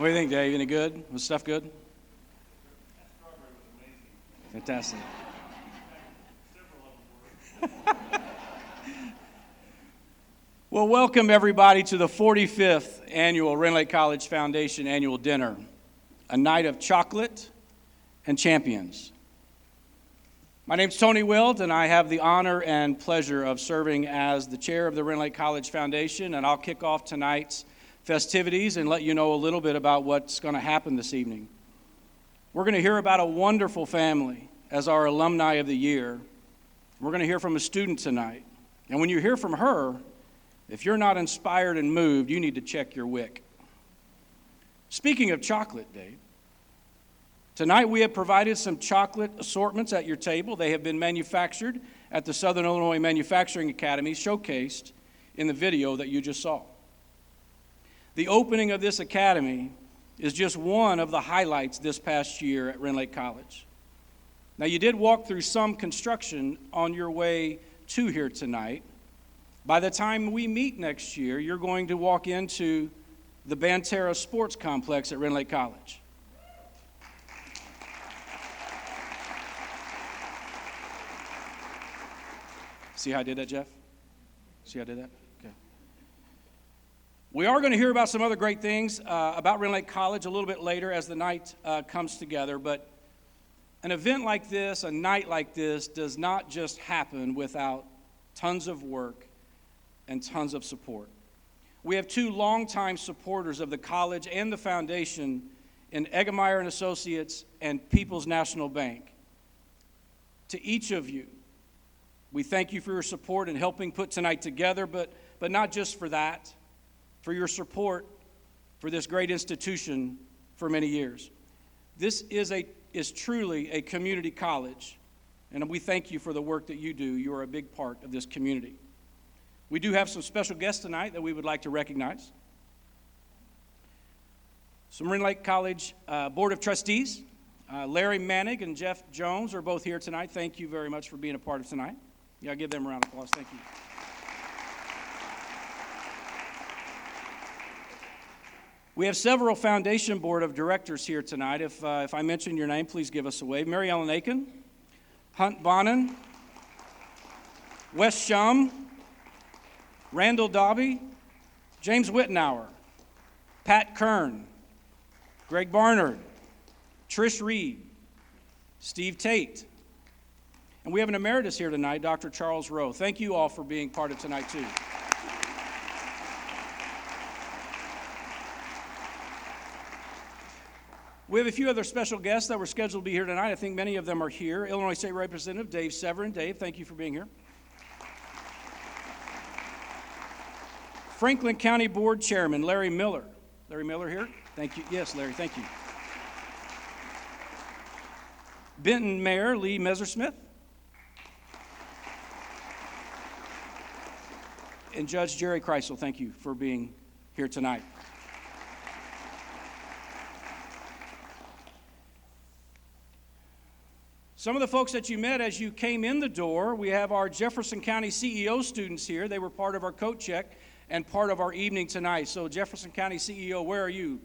What do you think, Dave? Any good? Was stuff good? Fantastic. Well, welcome everybody to the 45th annual Rend Lake College Foundation annual dinner, a night of chocolate and champions. My name's Tony Wilt, and I have the honor and pleasure of serving as the chair of the Rend Lake College Foundation, and I'll kick off tonight's festivities and let you know a little bit about what's going to happen this evening. We're going to hear about a wonderful family as our alumni of the year. We're going to hear from a student tonight, and when you hear from her, if you're not inspired and moved, you need to check your wick. Speaking of chocolate, Dave, tonight we have provided some chocolate assortments at your table. They have been manufactured at the Southern Illinois Manufacturing Academy, showcased in the video that you just saw. The opening of this academy is just one of the highlights this past year at Rend Lake College. Now, you did walk through some construction on your way to here tonight. By the time we meet next year, you're going to walk into the Banterra Sports Complex at Rend Lake College. See how I did that, Jeff? See how I did that? Okay. We are going to hear about some other great things about Rend Lake College a little bit later as the night comes together, but an event like this, a night like this, does not just happen without tons of work and tons of support. We have two longtime supporters of the college and the foundation in Eggemeyer and Associates and People's National Bank. To each of you, we thank you for your support in helping put tonight together, but not just for that, for your support for this great institution for many years. This is truly a community college, and we thank you for the work that you do. You are a big part of this community. We do have some special guests tonight that we would like to recognize. Some Rend Lake College Board of Trustees, Larry Manning and Jeff Jones are both here tonight. Thank you very much for being a part of tonight. Yeah, give them a round of applause. Thank you. We have several Foundation Board of Directors here tonight. If I mention your name, please give us a wave. Mary Ellen Aiken, Hunt Bonnen, Wes Shum, Randall Dobby, James Wittenauer, Pat Kern, Greg Barnard, Trish Reed, Steve Tate, and we have an emeritus here tonight, Dr. Charles Rowe. Thank you all for being part of tonight, too. We have a few other special guests that were scheduled to be here tonight. I think many of them are here. Illinois State Representative Dave Severin. Dave, thank you for being here. Franklin County Board Chairman Larry Miller. Larry Miller here? Thank you. Yes, Larry, thank you. Benton Mayor Lee Messersmith. And Judge Jerry Kreisel, thank you for being here tonight. Some of the folks that you met as you came in the door, we have our Jefferson County CEO students here. They were part of our coat check and part of our evening tonight. So Jefferson County CEO, where are you?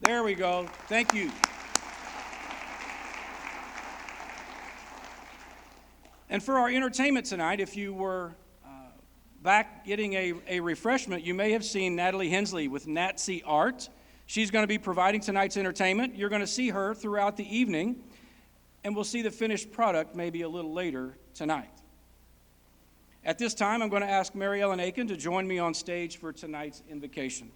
There we go. Thank you. And for our entertainment tonight, if you were back getting a refreshment, you may have seen Natalie Hensley with Natsy Art. She's going to be providing tonight's entertainment. You're going to see her throughout the evening, and we'll see the finished product maybe a little later tonight. At this time, I'm going to ask Mary Ellen Aiken to join me on stage for tonight's invocation.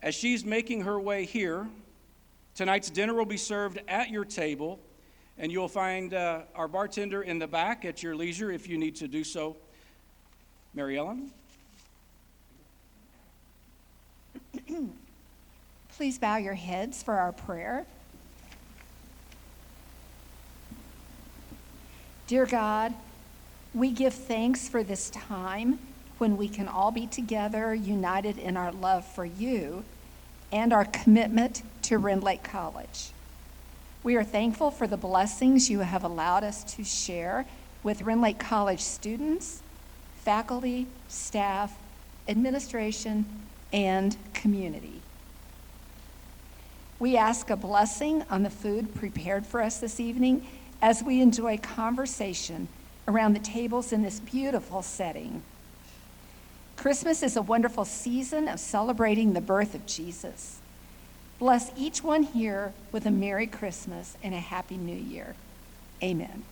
As she's making her way here, tonight's dinner will be served at your table, and you'll find our bartender in the back at your leisure if you need to do so. Mary Ellen? Please bow your heads for our prayer. Dear God, we give thanks for this time when we can all be together, united in our love for you and our commitment to Rend Lake College. We are thankful for the blessings you have allowed us to share with Rend Lake College students, faculty, staff, administration, and community. We ask a blessing on the food prepared for us this evening as we enjoy conversation around the tables in this beautiful setting. Christmas is a wonderful season of celebrating the birth of Jesus. Bless each one here with a Merry Christmas and a Happy New Year. Amen.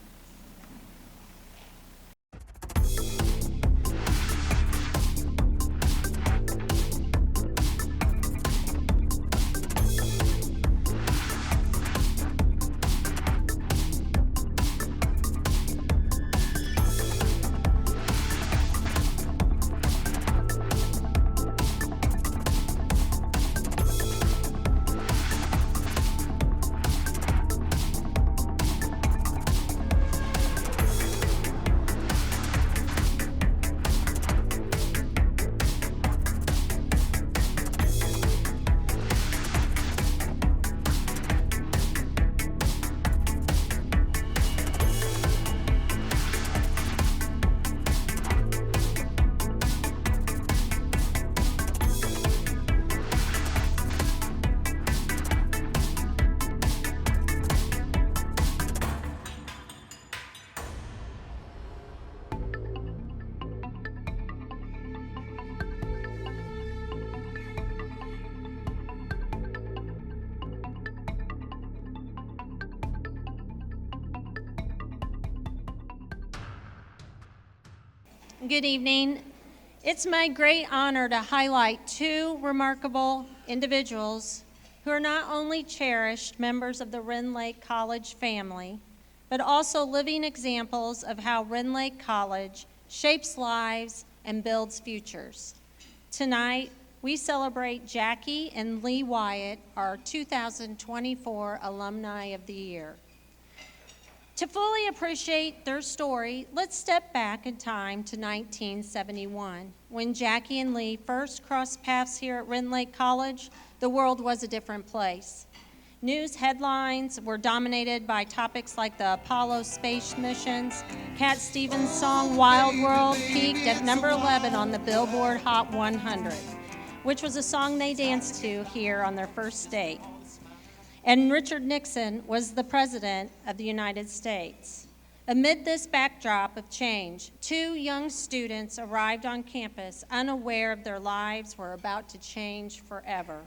Good evening. It's my great honor to highlight two remarkable individuals who are not only cherished members of the Rend Lake College family, but also living examples of how Rend Lake College shapes lives and builds futures. Tonight, we celebrate Jackie and Lee Wyatt, our 2024 Alumni of the Year. To fully appreciate their story, let's step back in time to 1971. When Jackie and Lee first crossed paths here at Rend Lake College, the world was a different place. News headlines were dominated by topics like the Apollo space missions. Cat Stevens' song Wild World peaked at number 11 on the Billboard Hot 100, which was a song they danced to here on their first date. And Richard Nixon was the President of the United States. Amid this backdrop of change, two young students arrived on campus unaware of their lives were about to change forever.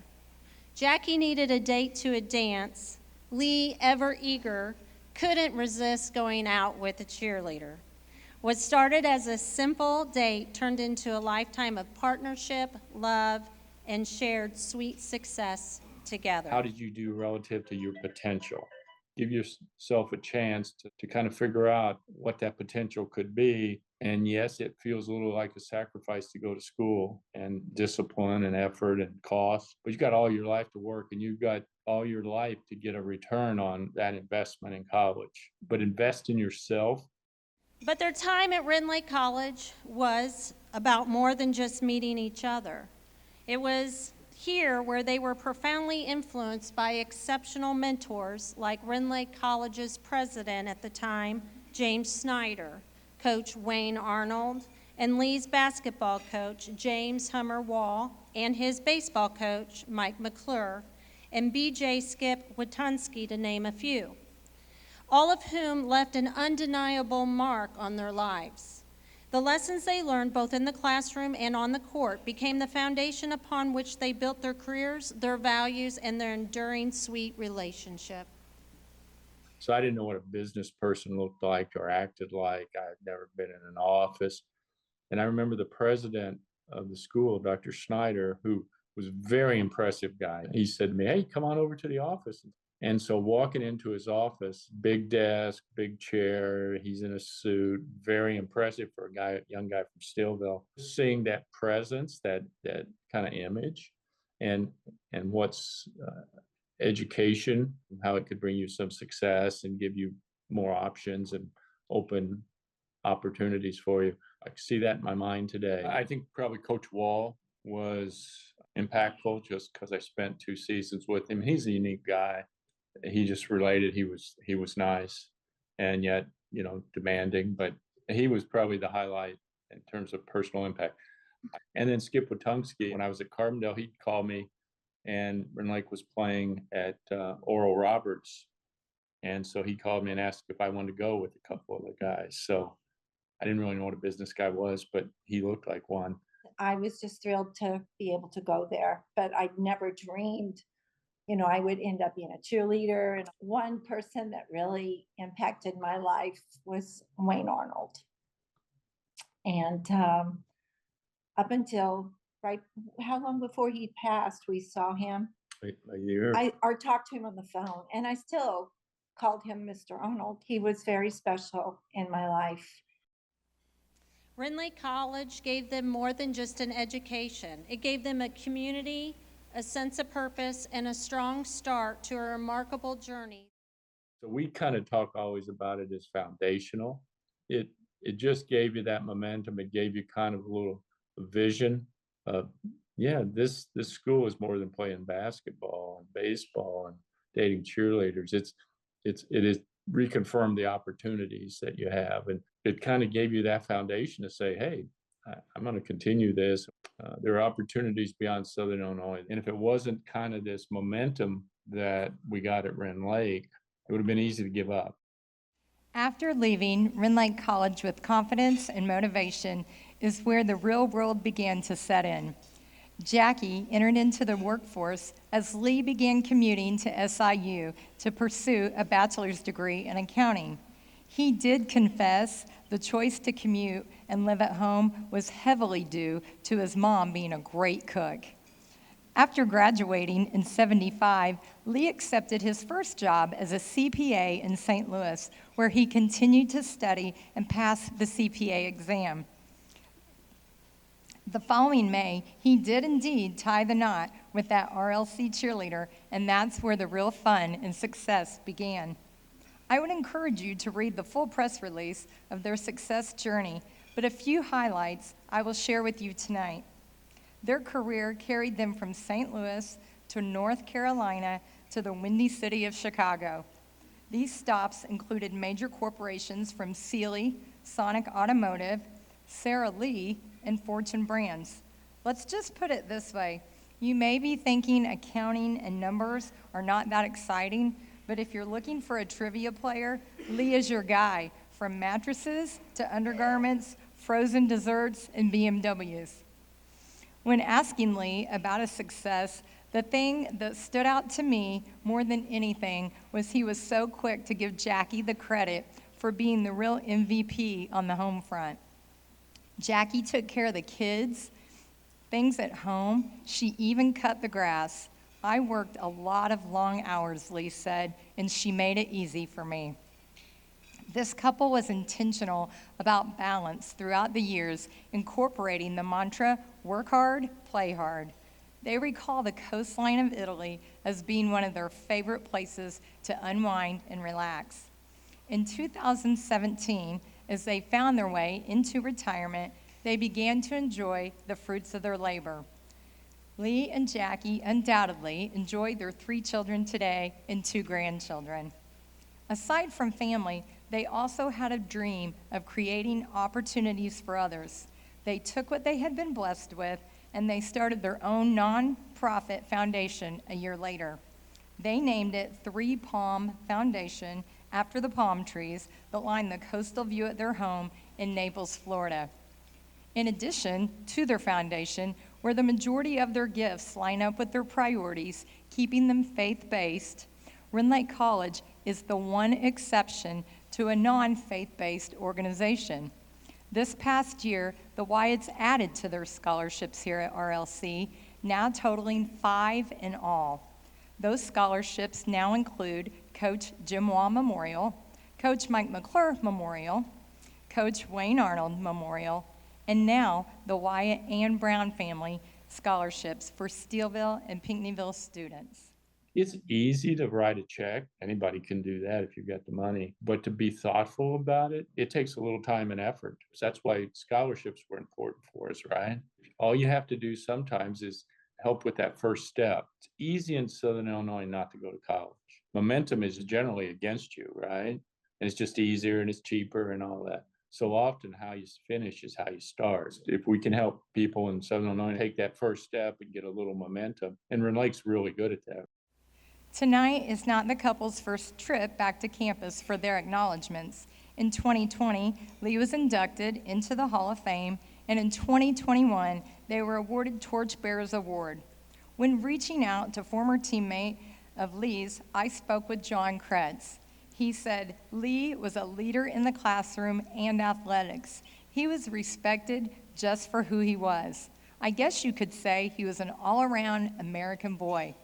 Jackie needed a date to a dance. Lee, ever eager, couldn't resist going out with a cheerleader. What started as a simple date turned into a lifetime of partnership, love, and shared sweet success together. How did you do relative to your potential? Give yourself a chance to kind of figure out what that potential could be. And yes, it feels a little like a sacrifice to go to school and discipline and effort and cost, but you got all your life to work and you've got all your life to get a return on that investment in college. But invest in yourself. But their time at Rend Lake College was about more than just meeting each other. It was here where they were profoundly influenced by exceptional mentors like Rend Lake College's president at the time, James Snyder, Coach Wayne Arnold, and Lee's basketball coach, James Hummer Wall, and his baseball coach, Mike McClure, and B.J. Skip Watunsky, to name a few, all of whom left an undeniable mark on their lives. The lessons they learned both in the classroom and on the court became the foundation upon which they built their careers, their values, and their enduring sweet relationship. So I didn't know what a business person looked like or acted like. I had never been in an office. And I remember the president of the school, Dr. Schneider, who was a very impressive guy. He said to me, "Hey, come on over to the office." And so walking into his office, big desk, big chair, he's in a suit, very impressive for a young guy from Steelville. Seeing that presence, that kind of image, and what's education, how it could bring you some success and give you more options and open opportunities for you. I can see that in my mind today. I think probably Coach Wall was impactful just because I spent 2 seasons with him. He's a unique guy. He just related. He was nice and yet, demanding, but he was probably the highlight in terms of personal impact. And then Skip Watunsky, when I was at Carbondale, he'd call me and Rend Lake was playing at Oral Roberts. And so he called me and asked if I wanted to go with a couple of the guys. So I didn't really know what a business guy was, but he looked like one. I was just thrilled to be able to go there, but I never dreamed, I would end up being a cheerleader. And one person that really impacted my life was Wayne Arnold. And up until how long before he passed, we saw him. A year. I talked to him on the phone, and I still called him Mr. Arnold. He was very special in my life. Rend Lake College gave them more than just an education. It gave them a community, a sense of purpose, and a strong start to a remarkable journey. So we kind of talk always about it as foundational. It just gave you that momentum. It gave you kind of a little vision of, yeah, this school is more than playing basketball and baseball and dating cheerleaders. It is reconfirmed the opportunities that you have, and it kind of gave you that foundation to say, hey, I'm going to continue this. There are opportunities beyond Southern Illinois, and if it wasn't kind of this momentum that we got at Rend Lake, it would have been easy to give up. After leaving Rend Lake College with confidence and motivation is where the real world began to set in. Jackie entered into the workforce as Lee began commuting to SIU to pursue a bachelor's degree in accounting. He did confess the choice to commute and live at home was heavily due to his mom being a great cook. After graduating in '75, Lee accepted his first job as a CPA in St. Louis, where he continued to study and pass the CPA exam. The following May, he did indeed tie the knot with that RLC cheerleader, and that's where the real fun and success began. I would encourage you to read the full press release of their success journey, but a few highlights I will share with you tonight. Their career carried them from St. Louis to North Carolina to the windy city of Chicago. These stops included major corporations from Sealy, Sonic Automotive, Sara Lee, and Fortune Brands. Let's just put it this way. You may be thinking accounting and numbers are not that exciting, but if you're looking for a trivia player, Lee is your guy, from mattresses to undergarments, frozen desserts, and BMWs. When asking Lee about his success, the thing that stood out to me more than anything was he was so quick to give Jackie the credit for being the real MVP on the home front. Jackie took care of the kids, things at home. She even cut the grass. I worked a lot of long hours, Lee said, and she made it easy for me. This couple was intentional about balance throughout the years, incorporating the mantra, work hard, play hard. They recall the coastline of Italy as being one of their favorite places to unwind and relax. In 2017, as they found their way into retirement, they began to enjoy the fruits of their labor. Lee and Jackie undoubtedly enjoy their 3 children today and 2 grandchildren. Aside from family, they also had a dream of creating opportunities for others. They took what they had been blessed with and they started their own nonprofit foundation a year later. They named it 3 Palm Foundation after the palm trees that line the coastal view at their home in Naples, Florida. In addition to their foundation, where the majority of their gifts line up with their priorities, keeping them faith-based, Rend Lake College is the one exception to a non-faith-based organization. This past year, the Wyatts added to their scholarships here at RLC, now totaling 5 in all. Those scholarships now include Coach Jim Waugh Memorial, Coach Mike McClure Memorial, Coach Wayne Arnold Memorial, and now the Wyatt and Brown family scholarships for Steelville and Pinckneyville students. It's easy to write a check. Anybody can do that if you've got the money. But to be thoughtful about it, it takes a little time and effort. That's why scholarships were important for us, right? All you have to do sometimes is help with that first step. It's easy in Southern Illinois not to go to college. Momentum is generally against you, right? And it's just easier and it's cheaper and all that. So often how you finish is how you start. If we can help people in Southern Illinois take that first step and get a little momentum, and Rend Lake's really good at that. Tonight is not the couple's first trip back to campus for their acknowledgments. In 2020, Lee was inducted into the Hall of Fame, and in 2021, they were awarded Torchbearers Award. When reaching out to former teammate of Lee's, I spoke with John Kretz. He said Lee was a leader in the classroom and athletics. He was respected just for who he was. I guess you could say he was an all-around American boy.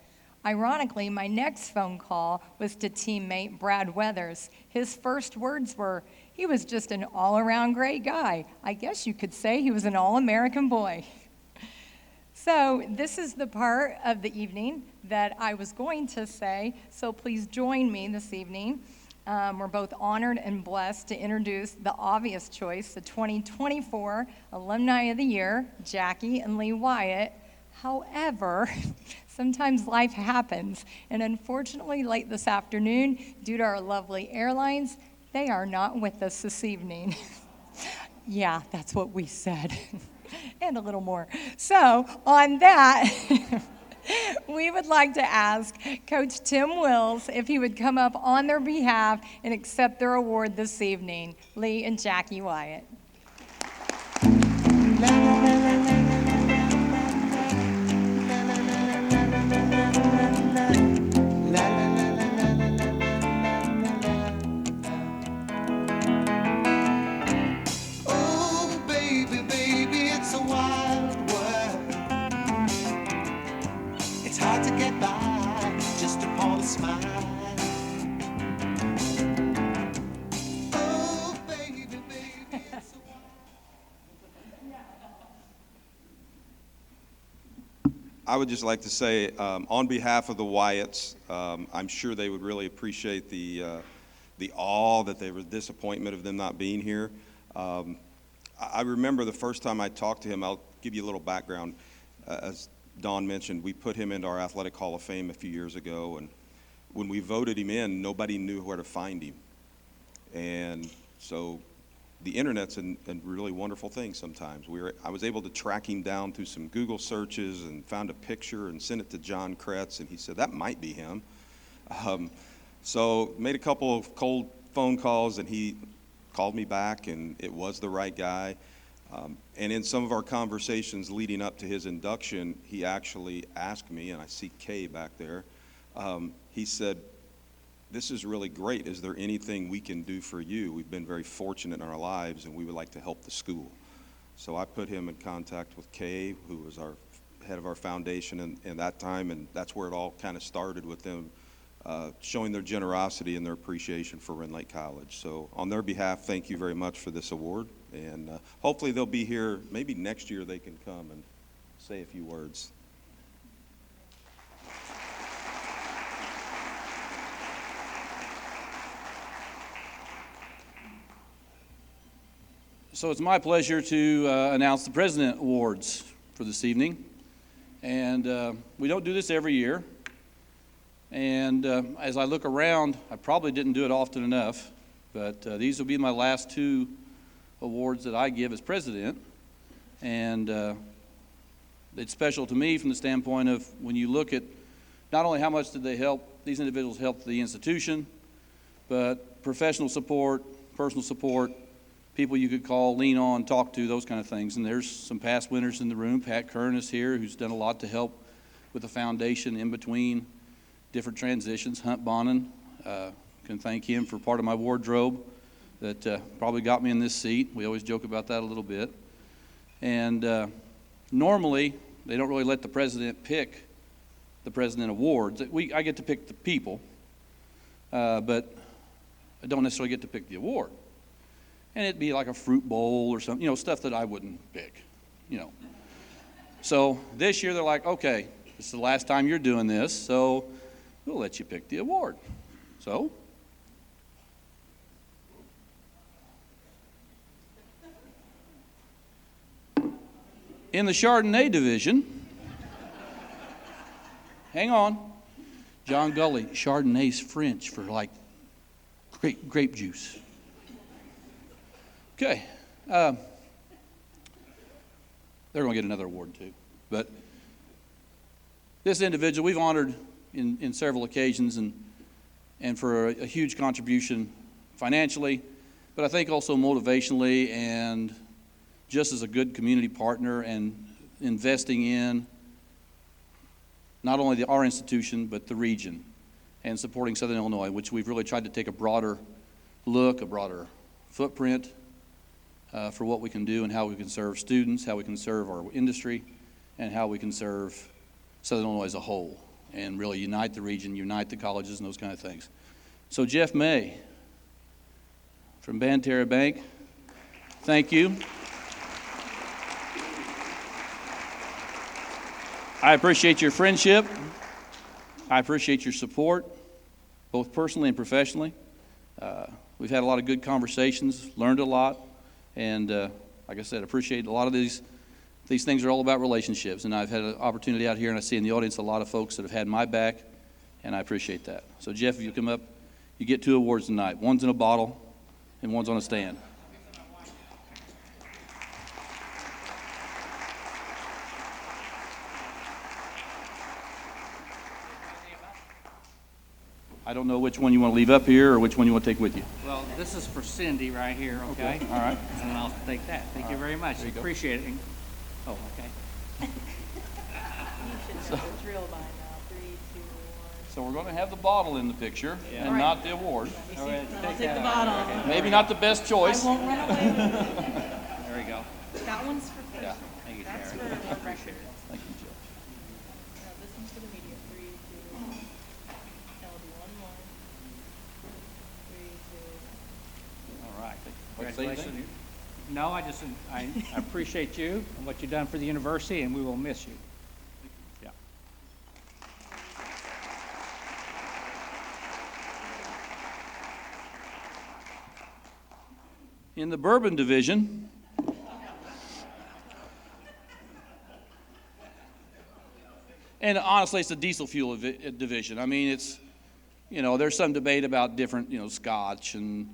Ironically, my next phone call was to teammate Brad Weathers. His first words were, he was just an all-around great guy. I guess you could say he was an all-American boy. So this is the part of the evening that I was going to say, so please join me this evening. We're both honored and blessed to introduce the obvious choice, the 2024 Alumni of the Year, Jackie and Lee Wyatt. However, sometimes life happens, and unfortunately late this afternoon, due to our lovely airlines, they are not with us this evening. Yeah, that's what we said, and a little more. So on that, we would like to ask Coach Tim Wills if he would come up on their behalf and accept their award this evening. Lee and Jackie Wyatt. Oh, baby, baby, it's a wild world. It's hard to get by just upon a smile. Oh, baby, baby, it's a wild. I would just like to say, on behalf of the Wyatts, I'm sure they would really appreciate the awe that they were, disappointment of them not being here. I remember the first time I talked to him. I'll give you a little background. As Don mentioned, we put him into our Athletic Hall of Fame a few years ago, and when we voted him in, nobody knew where to find him. And so the internet's a really wonderful thing sometimes. I was able to track him down through some Google searches and found a picture and sent it to John Kretz, and he said, that might be him. So made a couple of cold phone calls, and he called me back, and it was the right guy. And in some of our conversations leading up to his induction, he actually asked me, and I see Kay back there, he said, this is really great. Is there anything we can do for you? We've been very fortunate in our lives, and we would like to help the school. So I put him in contact with Kay, who was our head of our foundation in that time, and that's where it all kind of started with them showing their generosity and their appreciation for Rend Lake College. So on their behalf, thank you very much for this award, and hopefully they'll be here. Maybe next year they can come and say a few words. So it's my pleasure to announce the President Awards for this evening. And we don't do this every year. And as I look around, I probably didn't do it often enough, but these will be my last two awards that I give as president. And it's special to me from the standpoint of when you look at not only how much did they help, these individuals helped the institution, but professional support, personal support, people you could call, lean on, talk to, those kind of things. And there's some past winners in the room. Pat Kern is here, who's done a lot to help with the foundation in between different transitions. Hunt Bonin, can thank him for part of my wardrobe that probably got me in this seat. We always joke about that a little bit. And normally, they don't really let the president pick the president awards. I get to pick the people, but I don't necessarily get to pick the award. And it'd be like a fruit bowl or something, stuff that I wouldn't pick, So this year they're like, okay, this is the last time you're doing this, so we'll let you pick the award. So in the Chardonnay division, hang on, John Gully, Chardonnay's French for like grape juice. Okay. They're going to get another award too. But this individual we've honored in several occasions and for a huge contribution financially, but I think also motivationally and just as a good community partner and investing in not only our institution but the region and supporting Southern Illinois, which we've really tried to take a broader look, a broader footprint for what we can do and how we can serve students, how we can serve our industry, and how we can serve Southern Illinois as a whole, and really unite the region, unite the colleges, and those kind of things. So Jeff May from Banterra Bank, thank you. I appreciate your friendship. I appreciate your support, both personally and professionally. We've had a lot of good conversations, learned a lot, and like I said, appreciate a lot of these things are all about relationships, and I've had an opportunity out here, and I see in the audience a lot of folks that have had my back, and I appreciate that. So Jeff, if you come up, you get 2 awards tonight. One's in a bottle, and one's on a stand. I don't know which one you want to leave up here or which one you want to take with you. Well, this is for Cindy right here, okay? All right. And I'll take that. Thank you very much. There you go. Appreciate it. Oh, okay. So we're going to have the bottle in the picture and not the award. All right, I'll take the bottle. Okay. Maybe not the best choice. I won't run away with it. There we go. That one's for first. Yeah. Thank you, That's Terry. for Appreciate it. Thank you, Jeff. No, this one's for the media. 3, 2, 1. That'll be one more. 3, 2. All right. Like to say anything? Congratulations. No, I appreciate you and what you've done for the university, and we will miss you. Yeah. In the bourbon division, and honestly, it's the diesel fuel division. I mean, it's, there's some debate about different, scotch and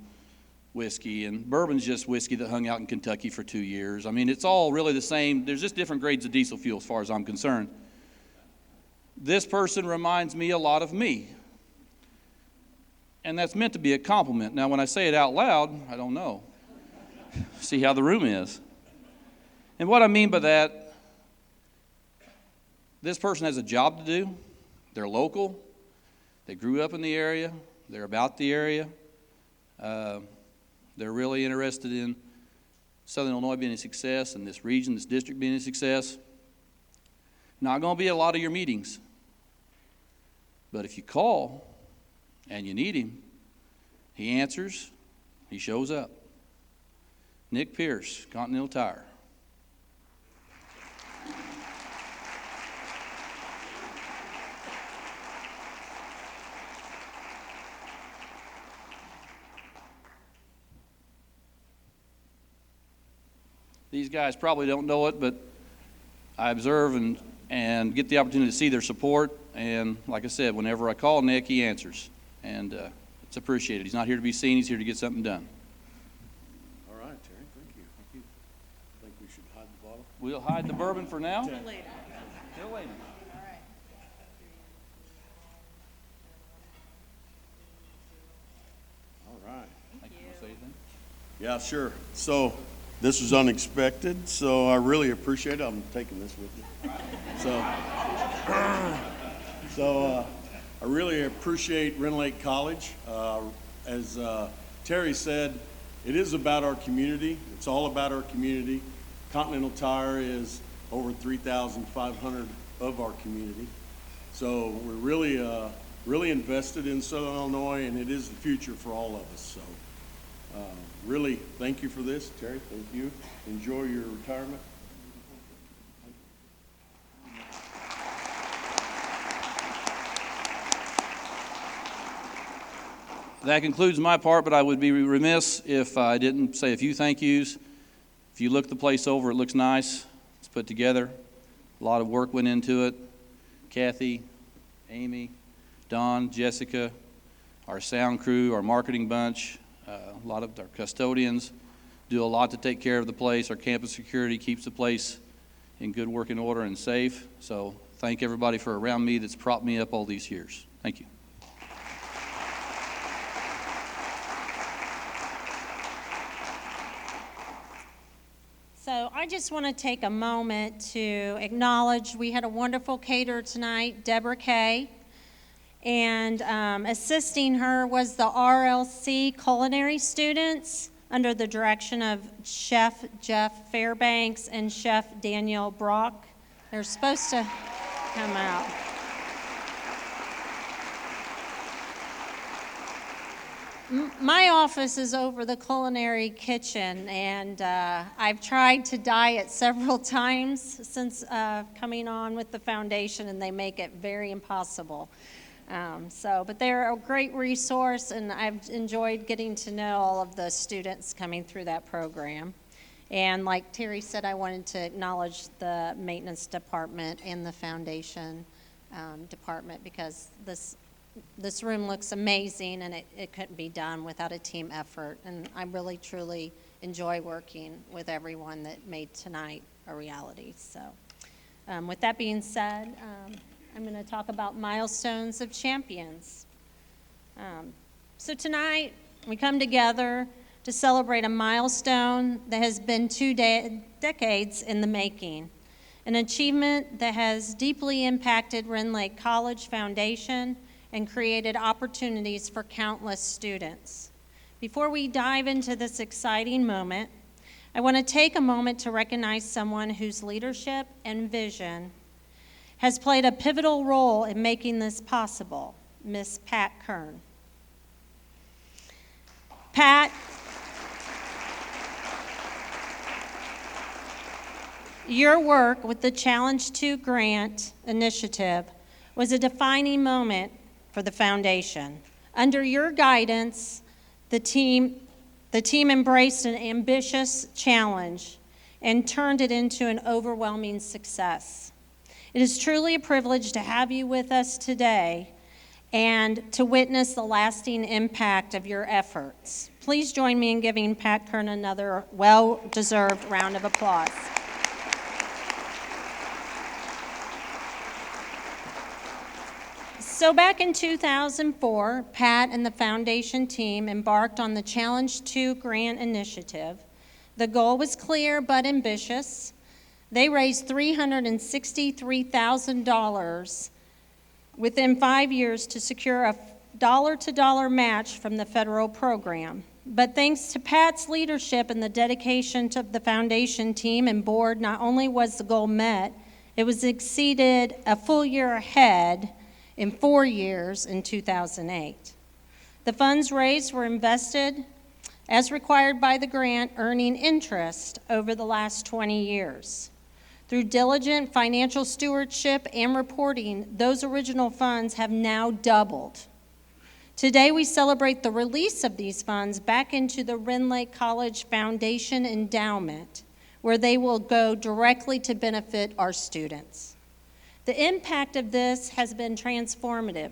whiskey, and bourbon's just whiskey that hung out in Kentucky for 2 years. I mean, it's all really the same. There's just different grades of diesel fuel as far as I'm concerned. This person reminds me a lot of me. And that's meant to be a compliment. Now, when I say it out loud, I don't know. See how the room is. And what I mean by that, this person has a job to do. They're local. They grew up in the area. They're about the area. They're really interested in Southern Illinois being a success and this region, this district being a success. Not going to be a lot of your meetings. But if you call and you need him, he answers, he shows up. Nick Pierce, Continental Tire. These guys probably don't know it, but I observe and get the opportunity to see their support. And like I said, whenever I call Nick, he answers. And it's appreciated. He's not here to be seen. He's here to get something done. All right, Terry, thank you. I think we should hide the bottle. We'll hide the bourbon for now. Later. Still waiting. All right. All right. Thank you. Want to say anything? Yeah, sure. So this was unexpected, so I really appreciate it. I'm taking this with me. So I really appreciate Rend Lake College. As Terry said, it is about our community. It's all about our community. Continental Tire is over 3,500 of our community. So we're really invested in Southern Illinois, and it is the future for all of us. So really, thank you for this, Terry. Thank you. Enjoy your retirement. That concludes my part, but I would be remiss if I didn't say a few thank yous. If you look the place over, it looks nice. It's put together. A lot of work went into it. Kathy, Amy, Don, Jessica, our sound crew, our marketing bunch, a lot of our custodians, do a lot to take care of the place. Our campus security keeps the place in good working order and safe. So thank everybody for around me that's propped me up all these years. Thank you. So I just want to take a moment to acknowledge we had a wonderful caterer tonight, Deborah Kay, and assisting her was the RLC culinary students under the direction of Chef Jeff Fairbanks and Chef Daniel Brock. They're supposed to come out. My office is over the culinary kitchen, and I've tried to diet several times since coming on with the foundation, and they make it very impossible. But they're a great resource, and I've enjoyed getting to know all of the students coming through that program. And like Terry said, I wanted to acknowledge the maintenance department and the foundation department, because this room looks amazing, and it couldn't be done without a team effort. And I really, truly enjoy working with everyone that made tonight a reality. So with that being said, I'm going to talk about milestones of champions. So tonight, we come together to celebrate a milestone that has been 2 decades in the making, an achievement that has deeply impacted Rend Lake College Foundation and created opportunities for countless students. Before we dive into this exciting moment, I want to take a moment to recognize someone whose leadership and vision has played a pivotal role in making this possible, Miss Pat Kern. Pat, your work with the Challenge 2 Grant Initiative was a defining moment for the foundation. Under your guidance, the team embraced an ambitious challenge and turned it into an overwhelming success. It is truly a privilege to have you with us today and to witness the lasting impact of your efforts. Please join me in giving Pat Kern another well-deserved round of applause. So back in 2004, Pat and the foundation team embarked on the Challenge 2 Grant Initiative. The goal was clear but ambitious. They raised $363,000 within 5 years to secure a dollar-to-dollar match from the federal program. But thanks to Pat's leadership and the dedication of the foundation team and board, not only was the goal met, it was exceeded a full year ahead in 4 years in 2008. The funds raised were invested as required by the grant, earning interest over the last 20 years. Through diligent financial stewardship and reporting, those original funds have now doubled. Today, we celebrate the release of these funds back into the Rend Lake College Foundation endowment, where they will go directly to benefit our students. The impact of this has been transformative.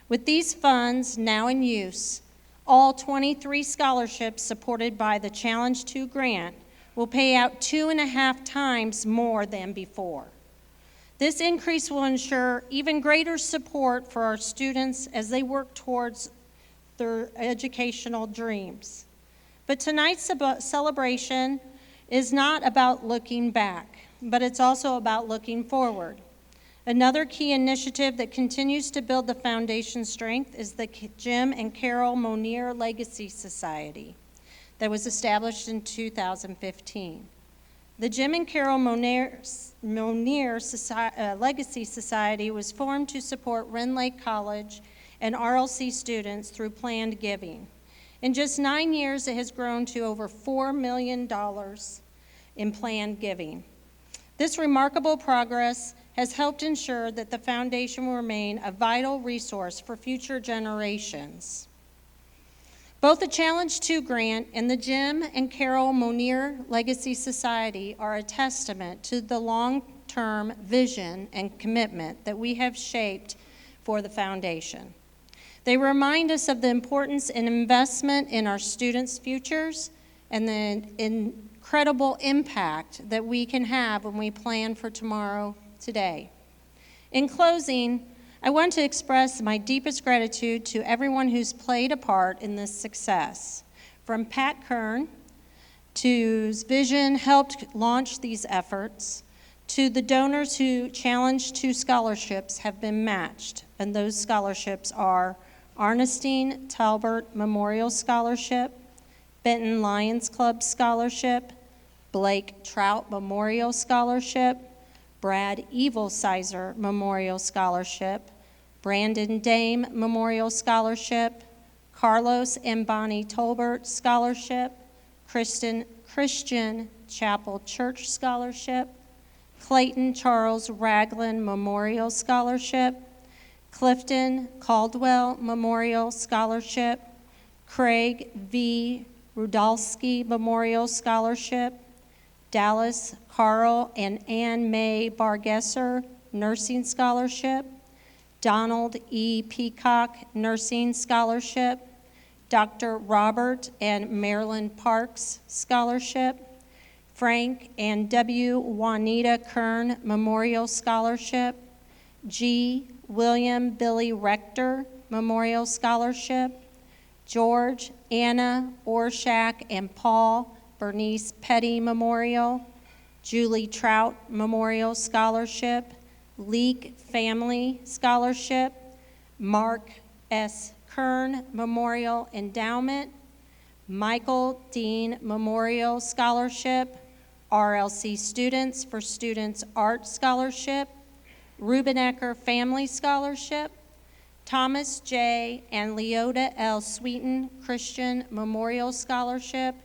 With these funds now in use, all 23 scholarships supported by the Challenge 2 grant will pay out 2.5 times more than before. This increase will ensure even greater support for our students as they work towards their educational dreams. But tonight's celebration is not about looking back, but it's also about looking forward. Another key initiative that continues to build the foundation's strength is the Jim and Carol Monier Legacy Society that was established in 2015. The Jim and Carol Monier Legacy Society was formed to support Rend Lake College and RLC students through planned giving. In just 9 years, it has grown to over $4 million in planned giving. This remarkable progress has helped ensure that the foundation will remain a vital resource for future generations. Both the Challenge 2 grant and the Jim and Carol Monier Legacy Society are a testament to the long-term vision and commitment that we have shaped for the foundation. They remind us of the importance and investment in our students' futures and the incredible impact that we can have when we plan for tomorrow today. In closing, I want to express my deepest gratitude to everyone who's played a part in this success, from Pat Kern, whose vision helped launch these efforts, to the donors who challenged 2 scholarships have been matched, and those scholarships are Ernestine Talbert Memorial Scholarship, Benton Lions Club Scholarship, Blake Trout Memorial Scholarship, Brad Evilsizer Memorial Scholarship, Brandon Dame Memorial Scholarship, Carlos and Bonnie Tolbert Scholarship, Christian Chapel Church Scholarship, Clayton Charles Ragland Memorial Scholarship, Clifton Caldwell Memorial Scholarship, Craig V. Rudolsky Memorial Scholarship, Dallas Carl and Ann May Bargesser Nursing Scholarship, Donald E. Peacock Nursing Scholarship, Dr. Robert and Marilyn Parks Scholarship, Frank and W. Juanita Kern Memorial Scholarship, G. William Billy Rector Memorial Scholarship, George, Anna, Orshak, and Paul Bernice Petty Memorial, Julie Trout Memorial Scholarship, Leak Family Scholarship, Mark S. Kern Memorial Endowment, Michael Dean Memorial Scholarship, RLC Students for Students Art Scholarship, Rubenecker Family Scholarship, Thomas J. and Leota L. Sweeten Christian Memorial Scholarship,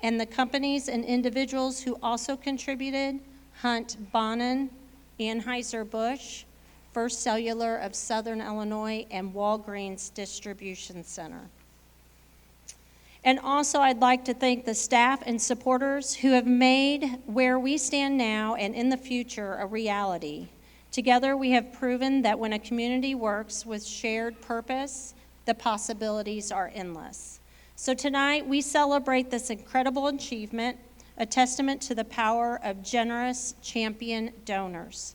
and the companies and individuals who also contributed: Hunt Bonin, Anheuser-Busch, First Cellular of Southern Illinois, and Walgreens Distribution Center. And also, I'd like to thank the staff and supporters who have made where we stand now and in the future a reality. Together, we have proven that when a community works with shared purpose, the possibilities are endless. So tonight, we celebrate this incredible achievement, a testament to the power of generous champion donors,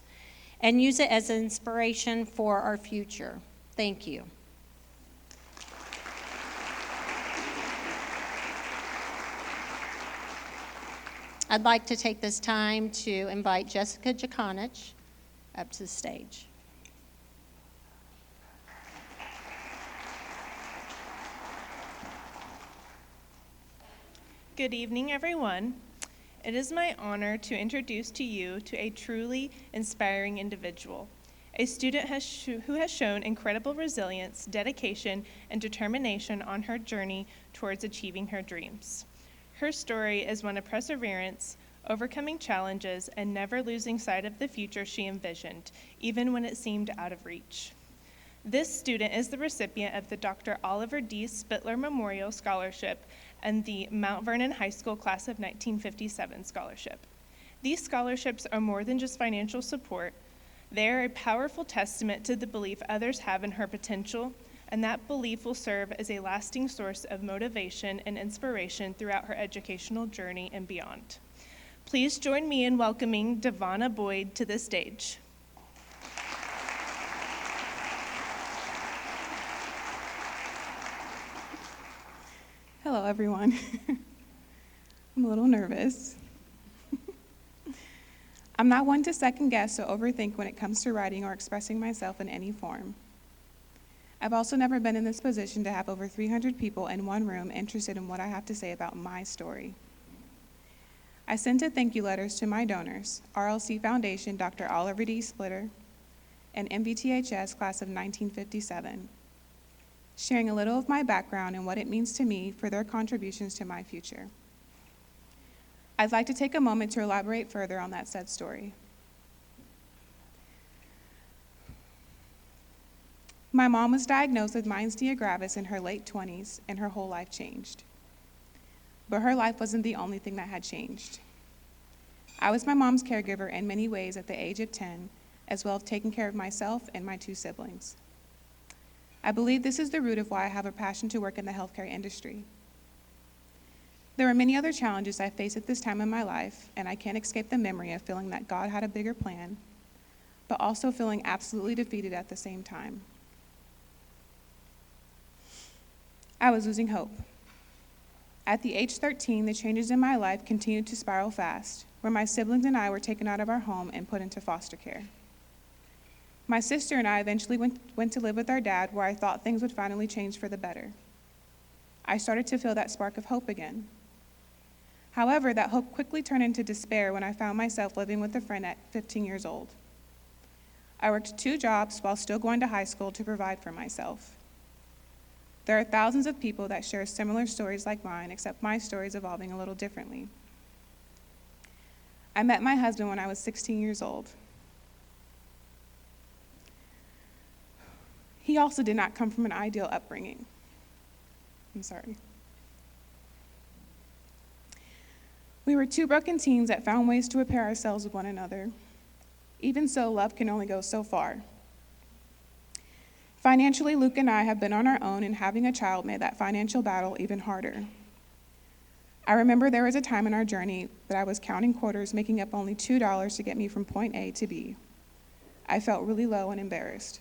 and use it as an inspiration for our future. Thank you. I'd like to take this time to invite Jessica Jakonich up to the stage. Good evening, everyone. It is my honor to introduce to you to a truly inspiring individual, a student who has shown incredible resilience, dedication, and determination on her journey towards achieving her dreams. Her story is one of perseverance, overcoming challenges, and never losing sight of the future she envisioned, even when it seemed out of reach. This student is the recipient of the Dr. Oliver D. Spittler Memorial Scholarship and the Mount Vernon High School Class of 1957 Scholarship. These scholarships are more than just financial support. They are a powerful testament to the belief others have in her potential, and that belief will serve as a lasting source of motivation and inspiration throughout her educational journey and beyond. Please join me in welcoming Devonna Boyd to the stage. Hello, everyone. I'm a little nervous. I'm not one to second guess or overthink when it comes to writing or expressing myself in any form. I've also never been in this position to have over 300 people in one room interested in what I have to say about my story. I sent a thank you letters to my donors, RLC Foundation, Dr. Oliver D. Splitter, and MVTHS Class of 1957, sharing a little of my background and what it means to me for their contributions to my future. I'd like to take a moment to elaborate further on that said story. My mom was diagnosed with myasthenia gravis in her late 20s, and her whole life changed. But her life wasn't the only thing that had changed. I was my mom's caregiver in many ways at the age of 10, as well as taking care of myself and my 2 siblings. I believe this is the root of why I have a passion to work in the healthcare industry. There are many other challenges I face at this time in my life, and I can't escape the memory of feeling that God had a bigger plan, but also feeling absolutely defeated at the same time. I was losing hope. At the age 13, the changes in my life continued to spiral fast, where my siblings and I were taken out of our home and put into foster care. My sister and I eventually went to live with our dad, where I thought things would finally change for the better. I started to feel that spark of hope again. However, that hope quickly turned into despair when I found myself living with a friend at 15 years old. I worked 2 jobs while still going to high school to provide for myself. There are thousands of people that share similar stories like mine, except my story is evolving a little differently. I met my husband when I was 16 years old. He also did not come from an ideal upbringing. I'm sorry. We were 2 broken teens that found ways to repair ourselves with one another. Even so, love can only go so far. Financially, Luke and I have been on our own, and having a child made that financial battle even harder. I remember there was a time in our journey that I was counting quarters, making up only $2 to get me from point A to B. I felt really low and embarrassed.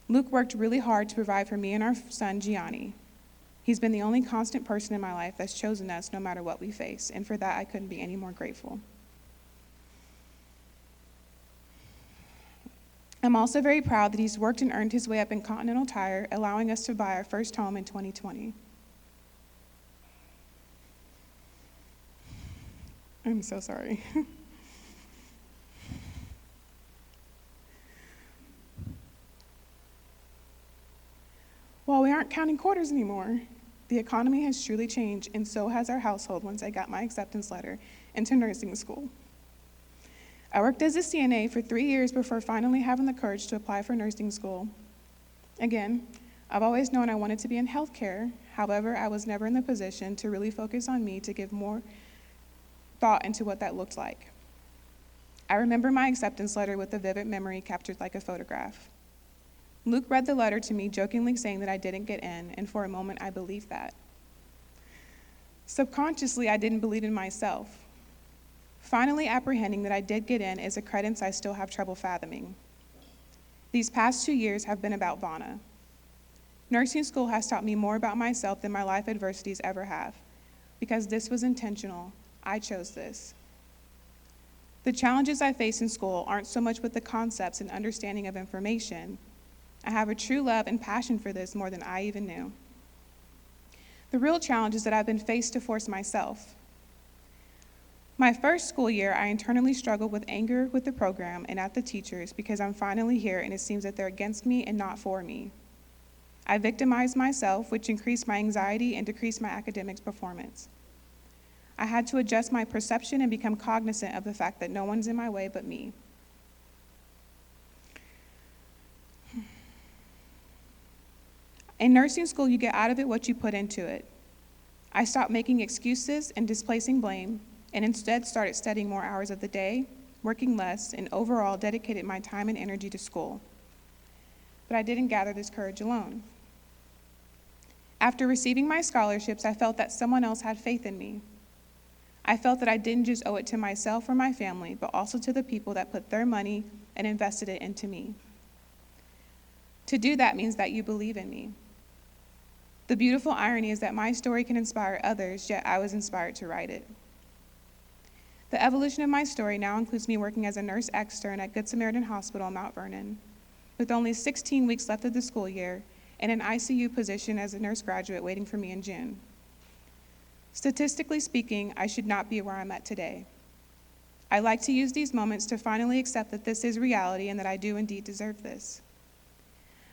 Luke worked really hard to provide for me and our son, Gianni. He's been the only constant person in my life that's chosen us no matter what we face, and for that I couldn't be any more grateful. I'm also very proud that he's worked and earned his way up in Continental Tire, allowing us to buy our first home in 2020. I'm so sorry. While we aren't counting quarters anymore, the economy has truly changed, and so has our household once I got my acceptance letter into nursing school. I worked as a CNA for 3 years before finally having the courage to apply for nursing school. Again, I've always known I wanted to be in healthcare. However, I was never in the position to really focus on me to give more thought into what that looked like. I remember my acceptance letter with a vivid memory captured like a photograph. Luke read the letter to me, jokingly saying that I didn't get in, and for a moment I believed that. Subconsciously, I didn't believe in myself. Finally apprehending that I did get in is a credence I still have trouble fathoming. These past 2 years have been about Vana. Nursing school has taught me more about myself than my life adversities ever have. Because this was intentional, I chose this. The challenges I face in school aren't so much with the concepts and understanding of information. I have a true love and passion for this more than I even knew. The real challenge is that I've been faced to force myself. My first school year, I internally struggled with anger with the program and at the teachers because I'm finally here and it seems that they're against me and not for me. I victimized myself, which increased my anxiety and decreased my academics performance. I had to adjust my perception and become cognizant of the fact that no one's in my way but me. In nursing school, you get out of it what you put into it. I stopped making excuses and displacing blame, and instead started studying more hours of the day, working less, and overall dedicated my time and energy to school. But I didn't gather this courage alone. After receiving my scholarships, I felt that someone else had faith in me. I felt that I didn't just owe it to myself or my family, but also to the people that put their money and invested it into me. To do that means that you believe in me. The beautiful irony is that my story can inspire others, yet I was inspired to write it. The evolution of my story now includes me working as a nurse extern at Good Samaritan Hospital in Mount Vernon, with only 16 weeks left of the school year and an ICU position as a nurse graduate waiting for me in June. Statistically speaking, I should not be where I'm at today. I like to use these moments to finally accept that this is reality and that I do indeed deserve this.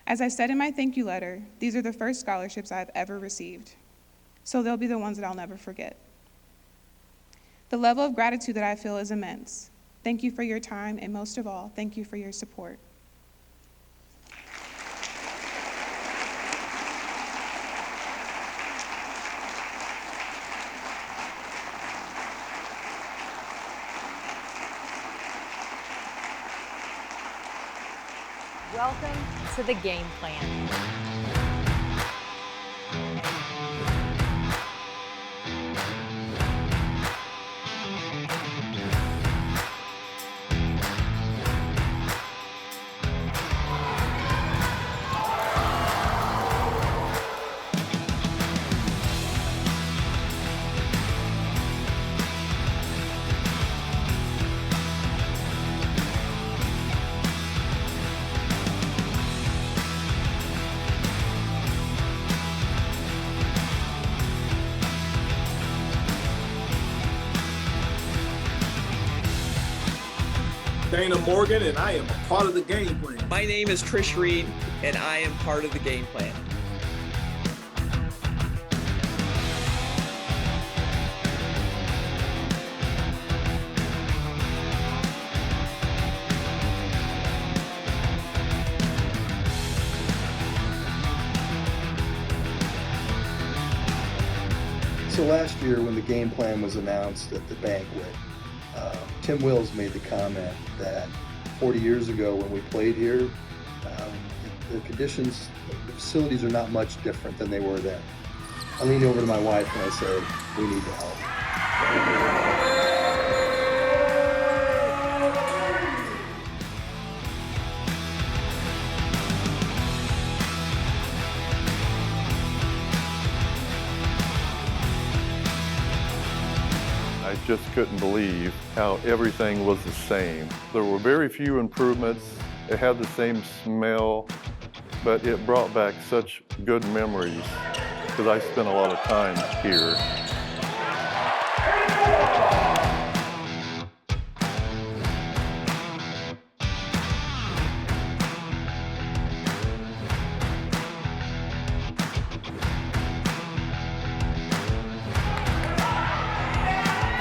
As I said in my thank you letter, these are the first scholarships I've ever received, so they'll be the ones that I'll never forget. The level of gratitude that I feel is immense. Thank you for your time, and most of all, thank you for your support. Welcome to the game plan. Dana Morgan, and I am a part of the game plan. My name is Trish Reed, and I am part of the game plan. So last year when the game plan was announced at the banquet, Tim Wills made the comment that 40 years ago when we played here, the conditions, the facilities are not much different than they were then. I lean over to my wife and I say, we need to help. I just couldn't believe how everything was the same. There were very few improvements. It had the same smell, but it brought back such good memories because I spent a lot of time here.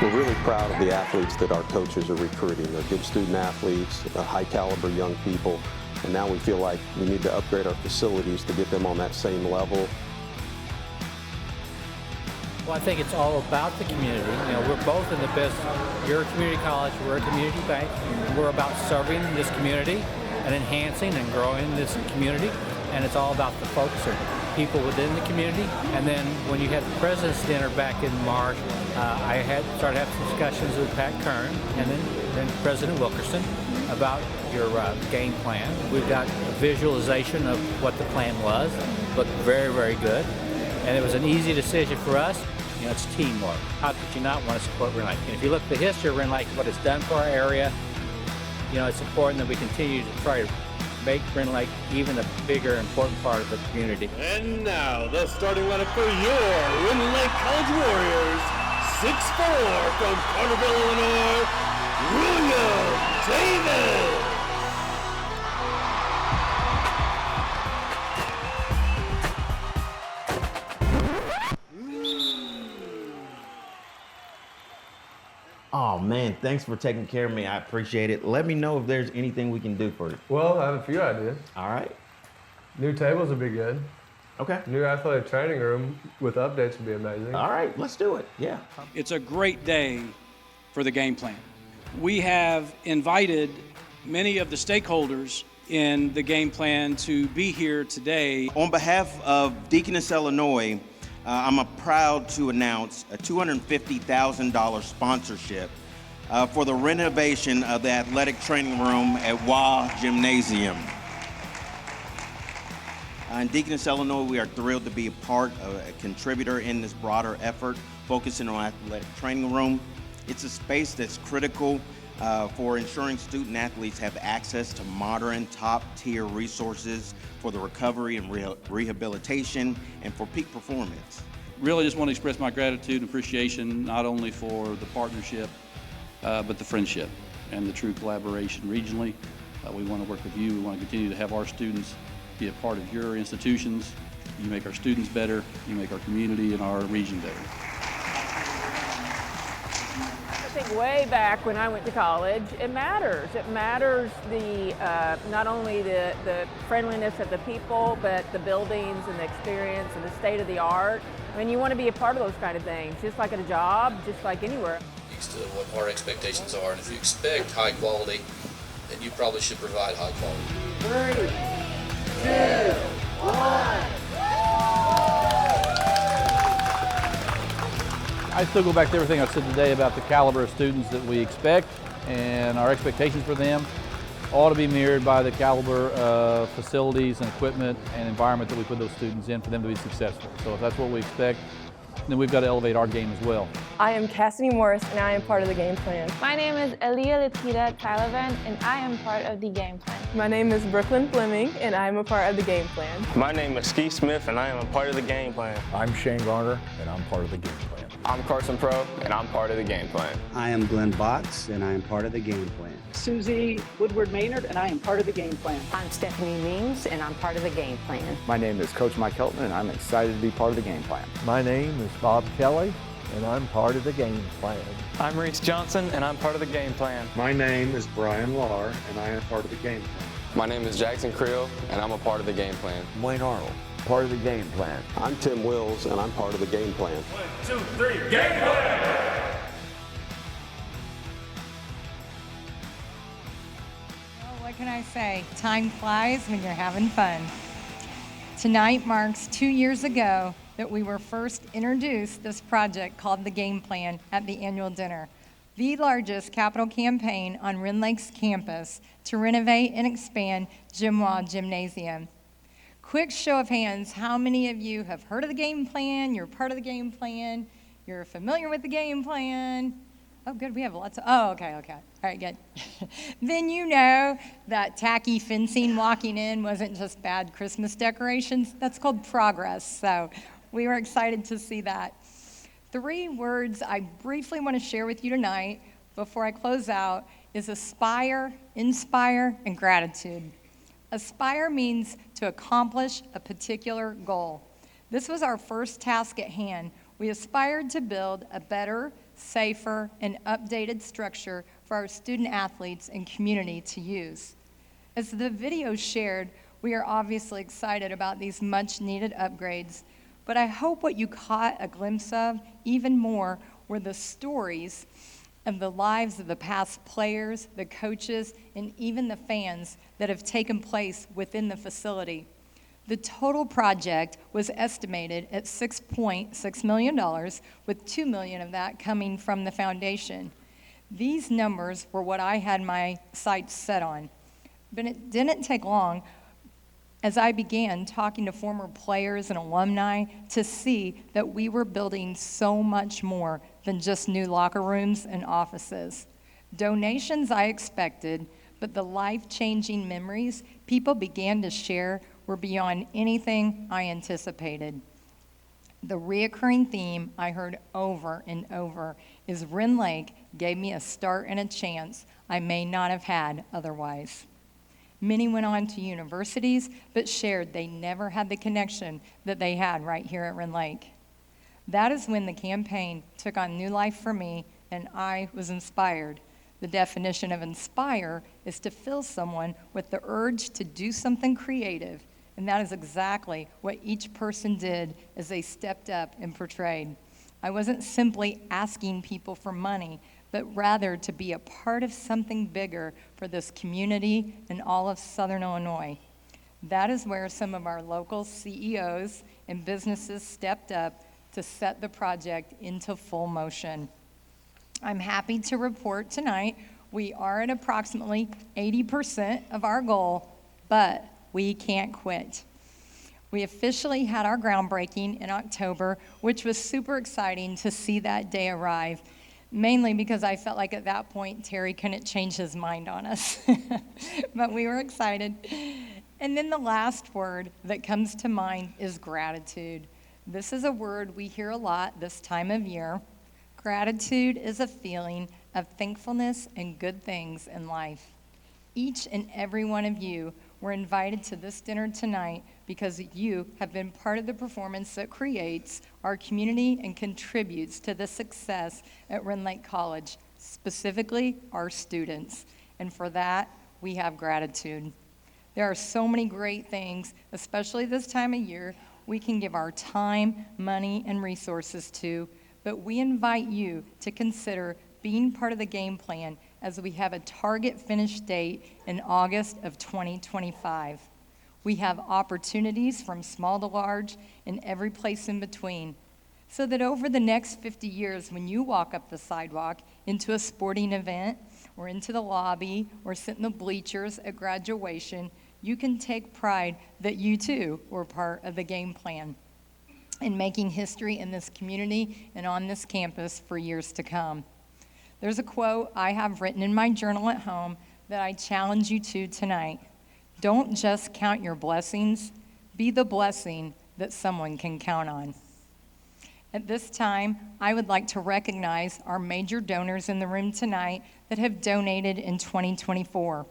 We're really proud of the athletes that our coaches are recruiting. They're good student athletes, high caliber young people, and now we feel like we need to upgrade our facilities to get them on that same level. Well, I think it's all about the community. You know, we're both in the best. You're a community college, we're a community bank. We're about serving this community and enhancing and growing this community, and it's all about the folks or people within the community. And then when you had the President's Dinner back in March, I started having some discussions with Pat Kern and then President Wilkerson about your game plan. We've got a visualization of what the plan was. Looked very, very good. And it was an easy decision for us. You know, it's teamwork. How could you not want to support Rend Lake? And if you look at the history of Rend Lake, what it's done for our area, you know, it's important that we continue to try to make Rend Lake even a bigger, important part of the community. And now, the starting lineup for your Rend Lake College Warriors. 6'4" from Carterville, Illinois, William Davis. Oh man, thanks for taking care of me. I appreciate it. Let me know if there's anything we can do for you. Well, I have a few ideas. All right. New tables would be good. Okay. New athletic training room with updates would be amazing. All right, let's do it. Yeah. It's a great day for the game plan. We have invited many of the stakeholders in the game plan to be here today. On behalf of Deaconess, Illinois, I'm proud to announce a $250,000 sponsorship for the renovation of the athletic training room at WA Gymnasium. In Deaconess, Illinois, we are thrilled to be a part of a contributor in this broader effort, focusing on athletic training room. It's a space that's critical for ensuring student athletes have access to modern, top-tier resources for the recovery and rehabilitation and for peak performance. Really just want to express my gratitude and appreciation not only for the partnership, but the friendship and the true collaboration regionally. We want to work with you. We want to continue to have our students be a part of your institutions. You make our students better. You make our community and our region better. I think way back when I went to college, it matters. It matters not only the friendliness of the people, but the buildings and the experience and the state of the art. I mean, you want to be a part of those kind of things, just like at a job, just like anywhere. To what our expectations are, and if you expect high quality, then you probably should provide high quality. 3, 2, 1. I still go back to everything I said today about the caliber of students that we expect, and our expectations for them ought to be mirrored by the caliber of facilities and equipment and environment that we put those students in for them to be successful. So if that's what we expect, then we've got to elevate our game as well. I am Cassidy Morris, and I am part of the game plan. My name is Aaliyah Latita Taliban, and I am part of the game plan. My name is Brooklyn Fleming, and I am a part of the game plan. My name is Ski Smith, and I am a part of the game plan. I'm Shane Garner, and I'm part of the game plan. I'm Carson Pro, and I'm part of the game plan. I am Glenn Botts, and I am part of the game plan. Susie Woodward Maynard, and I am part of the game plan. I'm Stephanie Means, and I'm part of the game plan. My name is Coach Mike Helton, and I'm excited to be part of the game plan. My name is Bob Kelly, and I'm part of the game plan. I'm Reese Johnson, and I'm part of the game plan. My name is Brian Lar, and I am part of the game plan. My name is Jackson Creel, and I'm a part of the game plan. Wayne Arnold, part of the game plan. I'm Tim Wills, and I'm part of the game plan. 1, 2, 3, game plan! What can I say? Time flies when you're having fun. Tonight marks 2 years ago that we were first introduced this project called the Game Plan at the annual dinner, the largest capital campaign on Rend Lake's campus to renovate and expand Jim Wall Gymnasium. Quick show of hands, how many of you have heard of the Game Plan? You're part of the Game Plan? You're familiar with the Game Plan? Oh, good, we have lots of, okay. All right, good. Then you know that tacky fencing walking in wasn't just bad Christmas decorations. That's called progress, so we were excited to see that. 3 words I briefly want to share with you tonight before I close out is aspire, inspire, and gratitude. Aspire means to accomplish a particular goal. This was our first task at hand. We aspired to build a better, safer, and updated structure for our student athletes and community to use. As the video shared, we are obviously excited about these much needed upgrades, but I hope what you caught a glimpse of even more were the stories of the lives of the past players, the coaches, and even the fans that have taken place within the facility. The total project was estimated at $6.6 million, with $2 million of that coming from the foundation. These numbers were what I had my sights set on. But it didn't take long as I began talking to former players and alumni to see that we were building so much more than just new locker rooms and offices. Donations I expected, but the life-changing memories people began to share were beyond anything I anticipated. The reoccurring theme I heard over and over is Rend Lake gave me a start and a chance I may not have had otherwise. Many went on to universities, but shared they never had the connection that they had right here at Rend Lake. That is when the campaign took on new life for me, and I was inspired. The definition of inspire is to fill someone with the urge to do something creative, and that is exactly what each person did as they stepped up and portrayed. I wasn't simply asking people for money, but rather to be a part of something bigger for this community and all of Southern Illinois. That is where some of our local CEOs and businesses stepped up to set the project into full motion. I'm happy to report tonight we are at approximately 80% of our goal, but we can't quit. We officially had our groundbreaking in October, which was super exciting to see that day arrive, mainly because I felt like at that point Terry couldn't change his mind on us. But we were excited. And then the last word that comes to mind is gratitude. This is a word we hear a lot this time of year. Gratitude is a feeling of thankfulness and good things in life. Each and every one of you were invited to this dinner tonight because you have been part of the performance that creates our community and contributes to the success at Rend Lake College, specifically our students. And for that, we have gratitude. There are so many great things, especially this time of year, we can give our time, money, and resources to, but we invite you to consider being part of the game plan as we have a target finish date in August of 2025. We have opportunities from small to large and every place in between, so that over the next 50 years, when you walk up the sidewalk into a sporting event or into the lobby or sit in the bleachers at graduation, you can take pride that you too were part of the game plan. and making history in this community and on this campus for years to come. There's a quote I have written in my journal at home that I challenge you to tonight. Don't just count your blessings, be the blessing that someone can count on. At this time, I would like to recognize our major donors in the room tonight that have donated in 2024.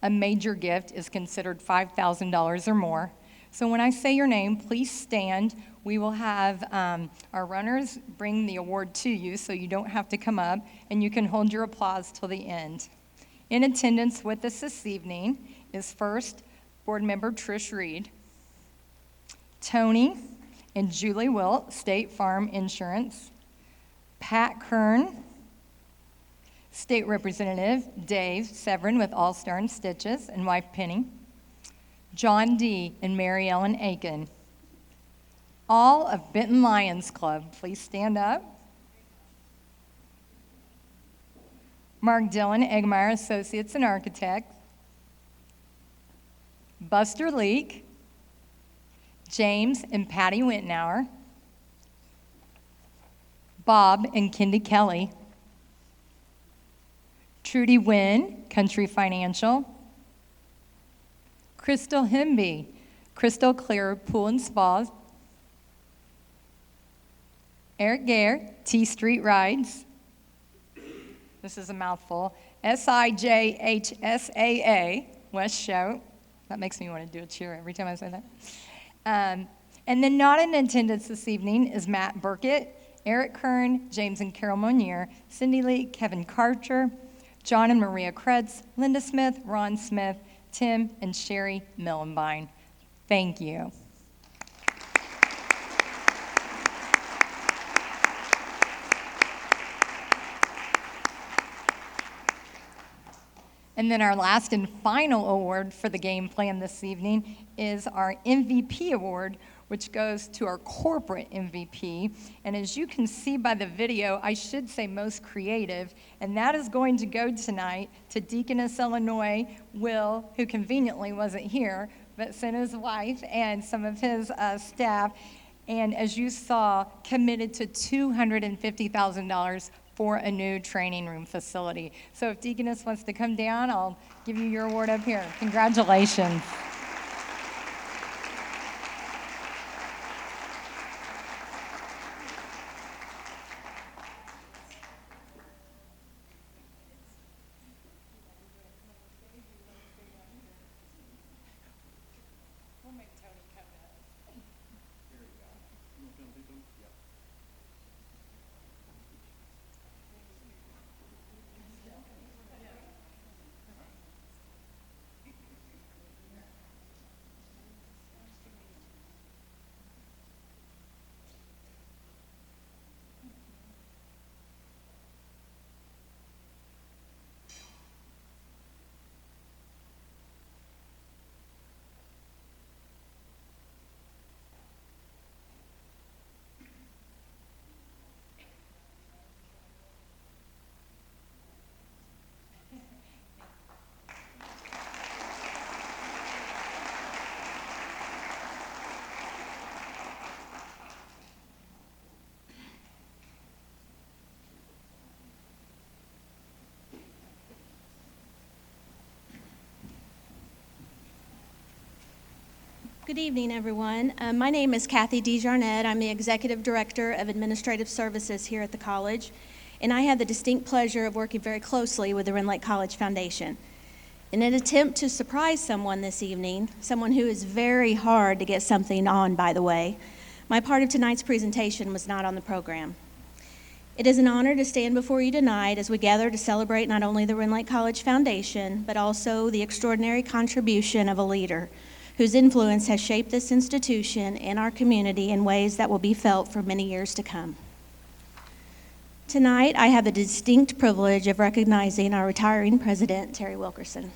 A major gift is considered $5,000 or more. So when I say your name, please stand. We will have our runners bring the award to you so you don't have to come up, and you can hold your applause till the end. In attendance with us this evening is first Board Member Trish Reed, Tony and Julie Wilt, State Farm Insurance, Pat Kern, State Representative Dave Severin with All Star and Stitches and wife Penny, John D. and Mary Ellen Aiken. All of Benton Lions Club, please stand up. Mark Dillon, Eggmeyer Associates and Architects, Buster Leak, James and Patty Wittenauer, Bob and Kendi Kelly, Trudy Wynn, Country Financial, Crystal Himby, Crystal Clear Pool and Spas, Eric Gare, T Street Rides, this is a mouthful, SIJHSAA, West Shout. That makes me want to do a cheer every time I say that. And then not in attendance this evening is Matt Burkett, Eric Kern, James and Carol Monier, Cindy Lee, Kevin Karcher, John and Maria Kretz, Linda Smith, Ron Smith, Tim and Sherry Millenbein. Thank you. And then our last and final award for the game plan this evening is our MVP award, which goes to our corporate MVP. And as you can see by the video, I should say most creative, and that is going to go tonight to Deaconess, Illinois, Will, who conveniently wasn't here, but sent his wife and some of his staff, and as you saw, committed to $250,000 for a new training room facility. So if Deaconess wants to come down, I'll give you your award up here. Congratulations. Good evening, everyone. My name is Kathy DeJarnette. I'm the Executive Director of Administrative Services here at the college, and I have the distinct pleasure of working very closely with the Rend Lake College Foundation. In an attempt to surprise someone this evening, someone who is very hard to get something on, by the way, my part of tonight's presentation was not on the program. It is an honor to stand before you tonight as we gather to celebrate not only the Rend Lake College Foundation, but also the extraordinary contribution of a leader whose influence has shaped this institution and our community in ways that will be felt for many years to come. Tonight, I have the distinct privilege of recognizing our retiring president, Terry Wilkerson.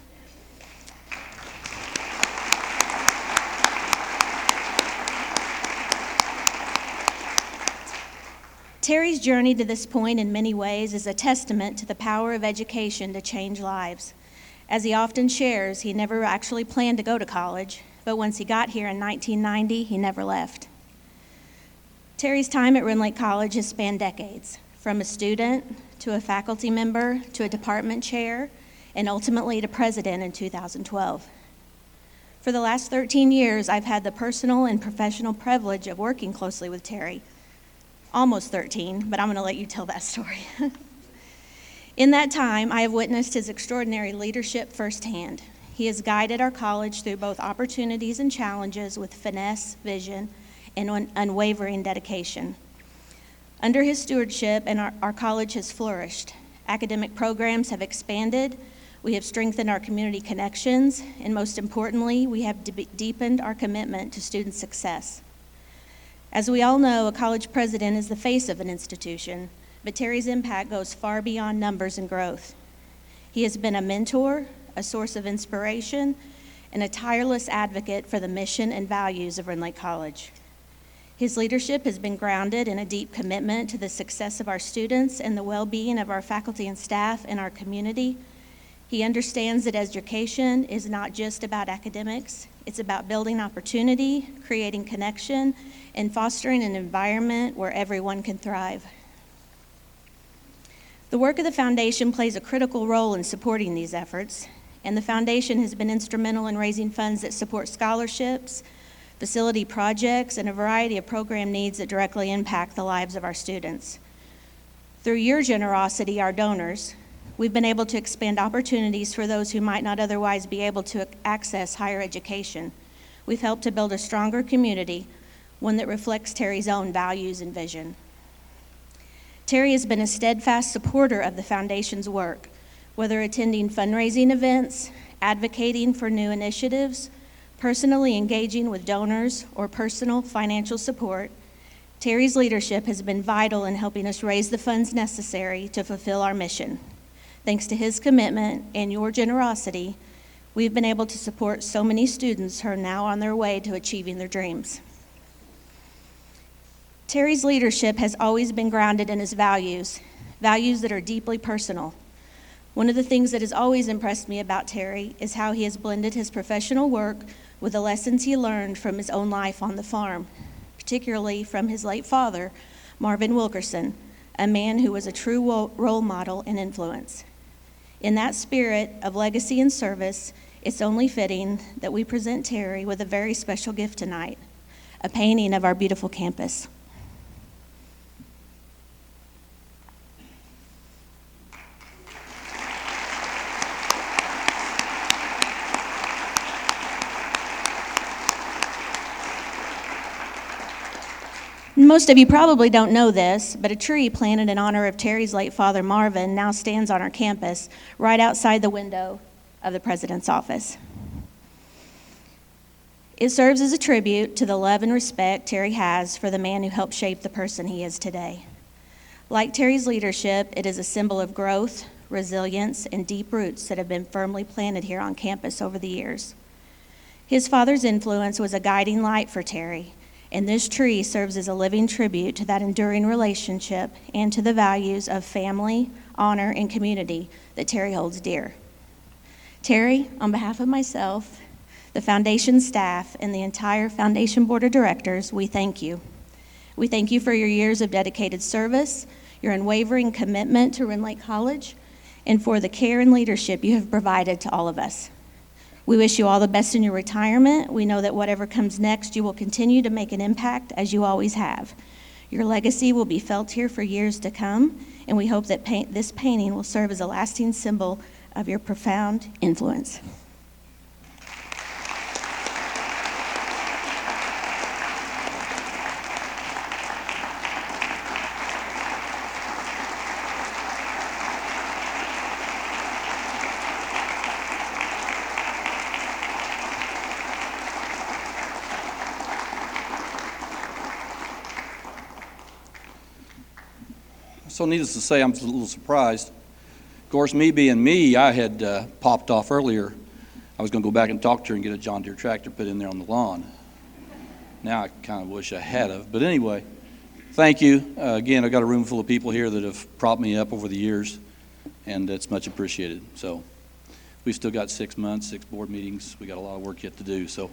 Terry's journey to this point in many ways is a testament to the power of education to change lives. As he often shares, he never actually planned to go to college, but once he got here in 1990, he never left. Terry's time at Rend Lake College has spanned decades, from a student to a faculty member to a department chair, and ultimately to president in 2012. For the last 13 years, I've had the personal and professional privilege of working closely with Terry. Almost 13, but I'm going to let you tell that story. In that time, I have witnessed his extraordinary leadership firsthand. He has guided our college through both opportunities and challenges with finesse, vision, and unwavering dedication. Under his stewardship, our college has flourished. Academic programs have expanded, we have strengthened our community connections, and most importantly, we have deepened our commitment to student success. As we all know, a college president is the face of an institution, but Terry's impact goes far beyond numbers and growth. He has been a mentor, a source of inspiration, and a tireless advocate for the mission and values of Rend Lake College. His leadership has been grounded in a deep commitment to the success of our students and the well-being of our faculty and staff and our community. He understands that education is not just about academics, it's about building opportunity, creating connection, and fostering an environment where everyone can thrive. The work of the foundation plays a critical role in supporting these efforts, and the foundation has been instrumental in raising funds that support scholarships, facility projects, and a variety of program needs that directly impact the lives of our students. Through your generosity, our donors, we've been able to expand opportunities for those who might not otherwise be able to access higher education. We've helped to build a stronger community, one that reflects Terry's own values and vision. Terry has been a steadfast supporter of the foundation's work, whether attending fundraising events, advocating for new initiatives, personally engaging with donors, or personal financial support. Terry's leadership has been vital in helping us raise the funds necessary to fulfill our mission. Thanks to his commitment and your generosity, we've been able to support so many students who are now on their way to achieving their dreams. Terry's leadership has always been grounded in his values that are deeply personal. One of the things that has always impressed me about Terry is how he has blended his professional work with the lessons he learned from his own life on the farm, particularly from his late father, Marvin Wilkerson, a man who was a true role model and influence. In that spirit of legacy and service, it's only fitting that we present Terry with a very special gift tonight, a painting of our beautiful campus. Most of you probably don't know this, but a tree planted in honor of Terry's late father, Marvin, now stands on our campus right outside the window of the president's office. It serves as a tribute to the love and respect Terry has for the man who helped shape the person he is today. Like Terry's leadership, it is a symbol of growth, resilience, and deep roots that have been firmly planted here on campus over the years. His father's influence was a guiding light for Terry, and this tree serves as a living tribute to that enduring relationship and to the values of family, honor, and community that Terry holds dear. Terry, on behalf of myself, the foundation staff, and the entire foundation board of directors, we thank you. We thank you for your years of dedicated service, your unwavering commitment to Rend Lake College, and for the care and leadership you have provided to all of us. We wish you all the best in your retirement. We know that whatever comes next, you will continue to make an impact as you always have. Your legacy will be felt here for years to come, and we hope that this painting will serve as a lasting symbol of your profound influence. So needless to say, I'm a little surprised. Of course, me being me, I had popped off earlier. I was going to go back and talk to her and get a John Deere tractor put in there on the lawn. Now I kind of wish I had of. But anyway, thank you. Again, I've got a room full of people here that have propped me up over the years, and it's much appreciated. So we've still got 6 months, 6 board meetings. We got a lot of work yet to do. So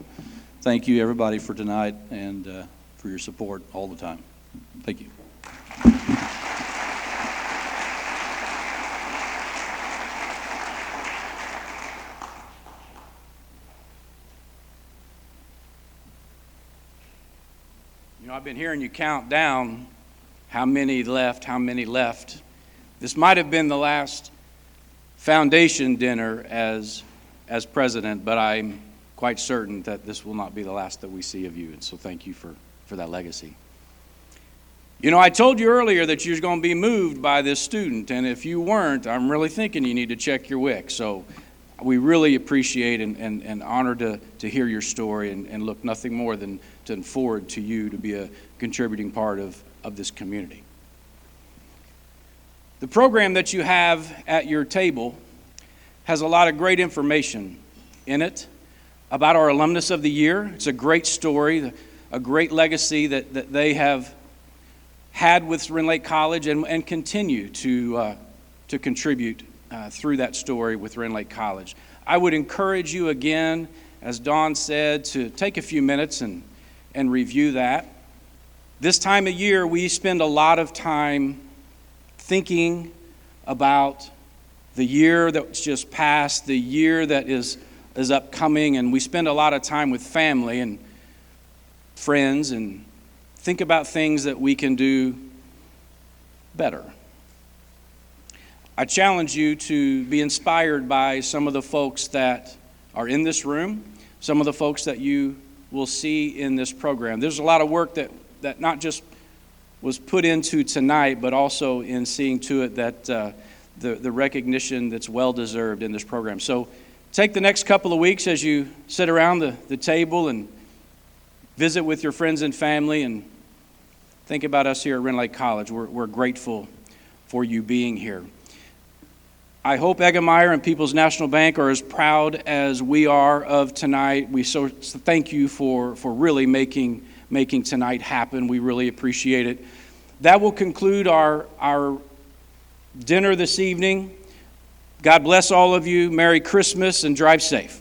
thank you, everybody, for tonight and for your support all the time. Thank you. You know, I've been hearing you count down how many left, how many left. This might have been the last foundation dinner as president, but I'm quite certain that this will not be the last that we see of you, and so thank you for that legacy. You know, I told you earlier that you're going to be moved by this student, and if you weren't, I'm really thinking you need to check your WIC. So we really appreciate and honored to hear your story and look nothing more than forward to you to be a contributing part of this community. The program that you have at your table has a lot of great information in it about our alumnus of the year. It's a great story, a great legacy that they have had with Rend Lake College and continue to contribute through that story with Rend Lake College. I would encourage you again, as Dawn said, to take a few minutes and review that. This time of year, we spend a lot of time thinking about the year that's just passed, the year that is upcoming, and we spend a lot of time with family and friends and think about things that we can do better. I challenge you to be inspired by some of the folks that are in this room, some of the folks that you will see in this program. There's a lot of work that not just was put into tonight, but also in seeing to it that the recognition that's well-deserved in this program. So take the next couple of weeks as you sit around the table and visit with your friends and family and think about us here at Rend Lake College. We're grateful for you being here. I hope Eggemeyer and People's National Bank are as proud as we are of tonight. We so thank you for really making tonight happen. We really appreciate it. That will conclude our dinner this evening. God bless all of you. Merry Christmas and drive safe.